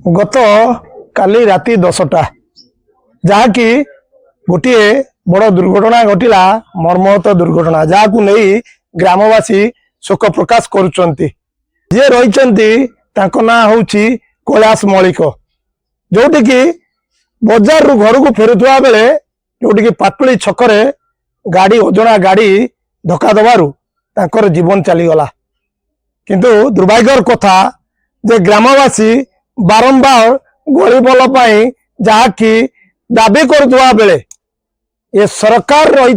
गत काली राति 10टा जहाँकि गोटे बड़ दुर्घटना घटिला मर्महत दुर्घटना जहाँ नहीं ग्रामवासी शोक प्रकाश करुचंती जे रही ना हूँ कैलाश मलिक जोटि की बजार रु घर को फेरुवा बेले जोटि की पाटुली छकरे गाड़ी ओजना गाड़ी धक्का दबारू तांकर जीवन चलीगला किंतु दुर्भाग्यर कथा जे ग्रामवासी बारंबार गलीबल जहाँकि दाबी करुवा बेले ये सरकार रही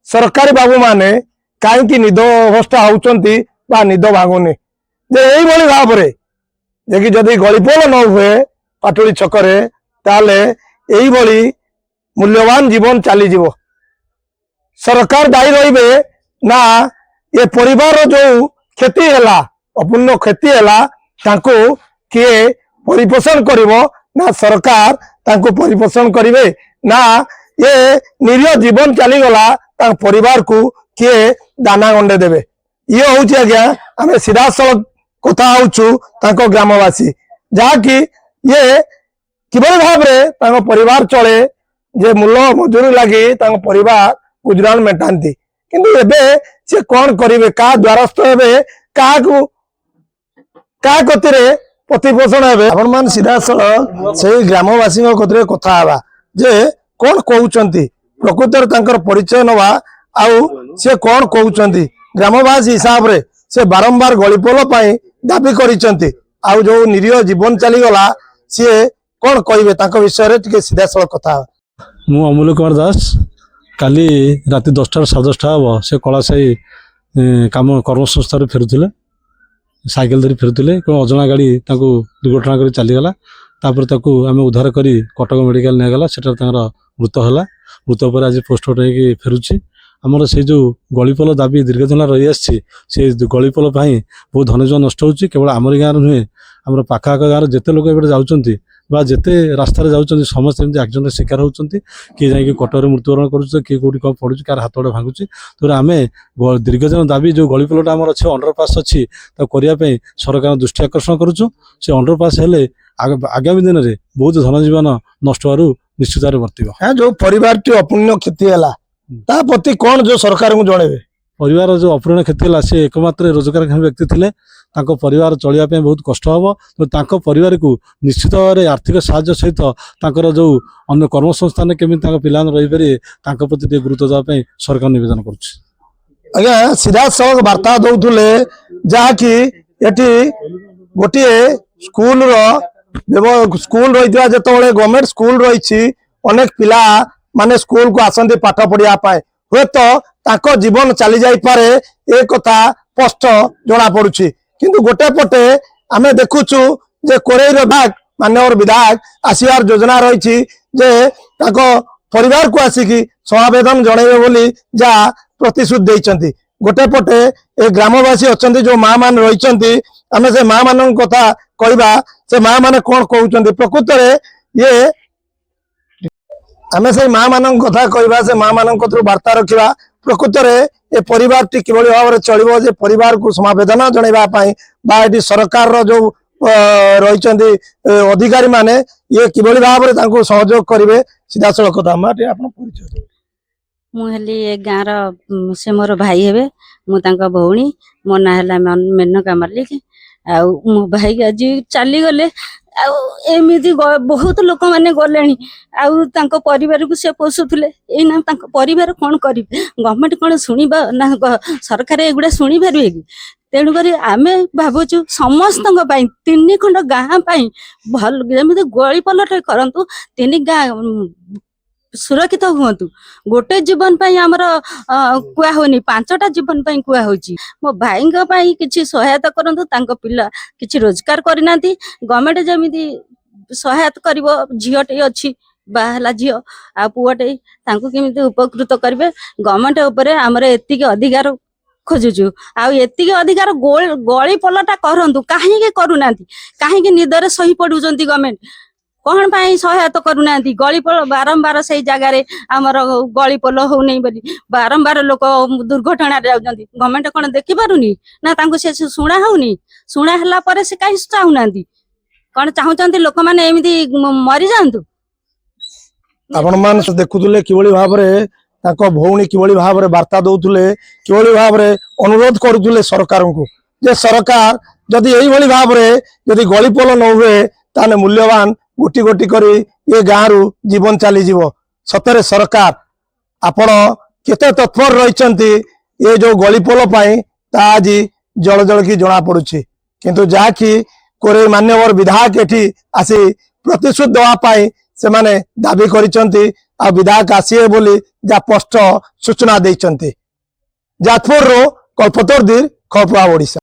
सरकारी बाबू माने कहीं निद अवस्था होती निद भांगुनी जे यही भाव में जदि गलीपोल न हुए पाटुली छकरे ताले यही मूल्यवान जीवन चलीज सरकार दायी रही ना ये परिवार जो क्षति है अपूर्ण क्षति है किए परिपोषण करिवो ना सरकार तांको परिपोषण करिवे ना ये निरीह जीवन चलीगला परिवार को किए दाना गंडे देवे ये हूँ आज्ञा आम सीधा सड़क कथा हूँ ग्रामवासी जहाँकि ये किभली भाव में परिवार चले जे मूल मजूरी लगी परिवार गुजरान मेटाती किंतु एबे से कौन करेंगे क्या द्वारस्थ हे क्या गति प्रतिपोषण हे आपण मान सीधा सड़क से ग्रामवासी कथा हवा जे कौन कहते प्रकृतर परिचय नवा आउ से कौन कहते ग्रामवासी हिसाब से से बारंबार गलीपोल दाबी करिसेंती आउ जो निरीह जीवन चलीगला सी कौन कहे विषय टे सीधा सड़क कथा मु अमूल्य कुमार दास काली राति 10टा 10:30 हम से कलासाई काम कर्मसंस्था फेरुले साइकेल धरी फेरुले अजना गाड़ी दुर्घटना कर चलीगला आम उद्धार कर कटक मेडिकल निगला से मृत है मृत पर आज पोस्टमार्टम फेरुची आमर से जो गलीपोल दाबी दीर्घ दिन रही आसी से गलीपोल बहुत धनजन नष्ट होची केवल आमरी गाँव नुहे आम पाखाक गाँव जिते लोग ए जाऊँच जिते रास्तार जाऊँच समस्त एक्सीडेंट शिकार होती किए जाकि कटक मृत्युवरण कर किए कौटी कौन पड़ू कार हाथ गोड़ भांगुची तो आम दीर्घ दिन दाबी जो गलीपोलटा आम अच्छे अंडरपास अच्छी करने सरकार दृष्टि आकर्षण करुचु से अंडरपास हेले आगामी दिन में बहुत धनजीवन नष्ट हो निश्चित बर्तव जो परिवार टी अपूर्ण क्षति है प्रति कौन जो सरकार को जड़े परिवार जो अपूर्ण क्षति है सी एकमात्र रोजगार व्यक्ति थे परिवार चलने बहुत कष्ट हम तो परिवार को निश्चित भाव में आर्थिक साहाय्य सहित जो अन्य कर्मसंस्थान केमी पिला रही पारे प्रति गुरुत्व देवाई सरकार निवेदन कर सीधा सड़क वार्ता दौले जहाँकि गोटे स्कूल स्कूल रही जो गवर्नमेंट स्कूल रही अनेक पिला माने स्कूल को आसती पाठ पढ़ापी हे तो जीवन चली जापे एक कथा स्पष्ट जना पड़ी किंतु गोटे पटे आम देखुचु जे कोरेर विभाग माननीय विधायक आसबार योजना रही जे परिवार को आसिकी समावेदन जनइबे बोली जहाँ प्रतिश्रुति देइचंती गोटे पटे ए ग्रामवासी अच्छा जो माँ मान रही आम से माँ मान कथा कहवा से माँ मैंने कौन कहते प्रकृत में ये आम से माँ मान कथा कहवा से माँ मान वार्ता रखा प्रकृत में ये परिवार टी किभली भाव में चलो जे परिवार को समावेदना जनवाई सरकार जो रही अधिकारी माने ये किभली भाव में सहयोग करेंगे सीधा सड़क कथा परिचय मुझे गाँव से मोर भाई हे मुझी मो ना है मेनका मल्लिक आ मो भाई आज चलीगले एमती बहुत लोक मैंने गले परिवार को सी पोषुले यही परिवार कौन करेंगे गवर्नमेंट कौन शुणा ना सरकार एगुड़ा शुणी पारे कि तेणुक आम भावुँ समस्त 3 खंड गाँ भल जमी गलीपलटे करूँ 3 गाँ सुरक्षित हूँ गोटे जीवन आमर कहनी 5टा जीवन कह मो भाई किसी सहायता करूँ पिला किसी रोजगार करना गवर्नमेंट जमी सहायता कर झीटे अच्छी बाहला झी आ पुटे केमी उपकृत करेंगे गवर्नमेंट उपर आमर एति अधिकार खोजुचु आती अधिकार गली पलटा करूँ कहीं करूना कहीं निदर सही पड़ुं गवर्नमेंट कौन पाई सहायता करूना गलीपोल बारंबार से जगार आमर गलीपोल हो नहीं बारंबार लोक दुर्घटना गवर्नमेंट कौन देखी पारुनी ना से शुणा होनी शुणा है से कहीं चाहूना କଣ ଚାହୁଁଛନ୍ତି ଲୋକମାନେ ଏମିତି ମରିଯାଆନ୍ତୁ? ଆପଣ ମାନେ ଦେଖୁଥିଲେ କିଭଳି ଭାବରେ ତାଙ୍କ ଭଉଣୀ କିଭଳି ଭାବରେ ବାର୍ତ୍ତା ଦଉଥିଲେ, କିଭଳି ଭାବରେ ଅନୁରୋଧ କରୁଥିଲେ ସରକାରଙ୍କୁ ଯେ ସରକାର ଯଦି ଏଇଭଳି ଭାବରେ ଯଦି ଗଳିପୋଲ ନ ହୁଏ ତାହେଲେ ମୂଲ୍ୟବାନ ଗୋଟି ଗୋଟି କରି ଏ ଗାଁରୁ ଜୀବନ ଚାଲିଯିବ। ସତରେ ସରକାର ଆପଣ କେତେ ତତ୍ପର ରହିଛନ୍ତି ଏ ଯୋଉ ଗଳିପୋଲ ପାଇଁ ତାହା ଆଜି ଜଳ ଜଳକି ଜଣା ପଡୁଛି। କିନ୍ତୁ ଯାହାକି କୋରେଇ ମାନ୍ୟବର ବିଧାୟକ ଏଠି ଆସି ପ୍ରତିଶୋଧ ଦେବା ପାଇଁ ସେମାନେ ଦାବି କରିଛନ୍ତି ଆଉ ବିଧାୟକ ଆସିବେ ବୋଲି ଯାହା ସ୍ପଷ୍ଟ ସୂଚନା ଦେଇଛନ୍ତି। ଯାଜପୁରରୁ କଳ୍ପତରୁ ଖବର ଓଡ଼ିଶା।